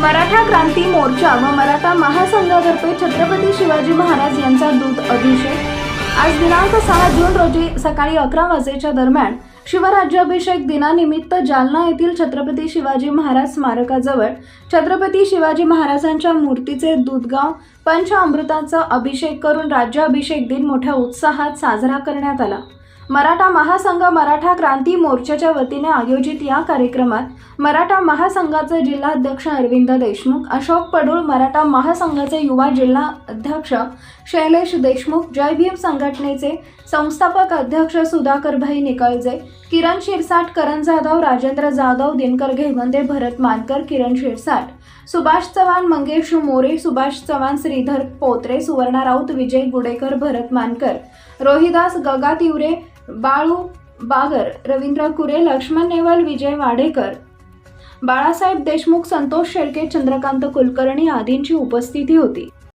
मराठा क्रांती मोर्चा व मराठा महासंघातर्फे छत्रपती शिवाजी महाराज यांचा दूध अभिषेक आज दिनांक 6 जून रोजी सकाळी 11 वाजेच्या दरम्यान शिवराज्याभिषेक दिनानिमित्त जालना येथील छत्रपती शिवाजी महाराज स्मारकाजवळ छत्रपती शिवाजी महाराजांच्या मूर्तीचे दूधगाव पंचामृताचा अभिषेक करून राज्याभिषेक दिन मोठ्या उत्साहात साजरा करण्यात आला। मराठा महासंघ मराठा क्रांती मोर्चाच्या वतीने आयोजित या कार्यक्रमात मराठा महासंघाचे जिल्हाध्यक्ष अरविंद देशमुख, अशोक पडुळ, मराठा महासंघाचे युवा जिल्हा अध्यक्ष शैलेश देशमुख, जय भीम संघटनेचे संस्थापक अध्यक्ष सुधाकरभाई निकळजे, किरण शिरसाट, करण जाधव, राजेंद्र जाधव, दिनकर घेवंदे, भरत मानकर, किरण शिरसाट, सुभाष चव्हाण, मंगेश मोरे, सुभाष चव्हाण, श्रीधर पोत्रे, सुवर्णा राऊत, विजय गुडेकर, भरत मानकर, रोहिदास गगा तिवरे, बाळू बागर, रवींद्र कुरे, लक्ष्मण नेवल, विजय वाडेकर, बाळासाहेब देशमुख, संतोष शेळके, चंद्रकांत कुलकर्णी आदींची उपस्थिती होती।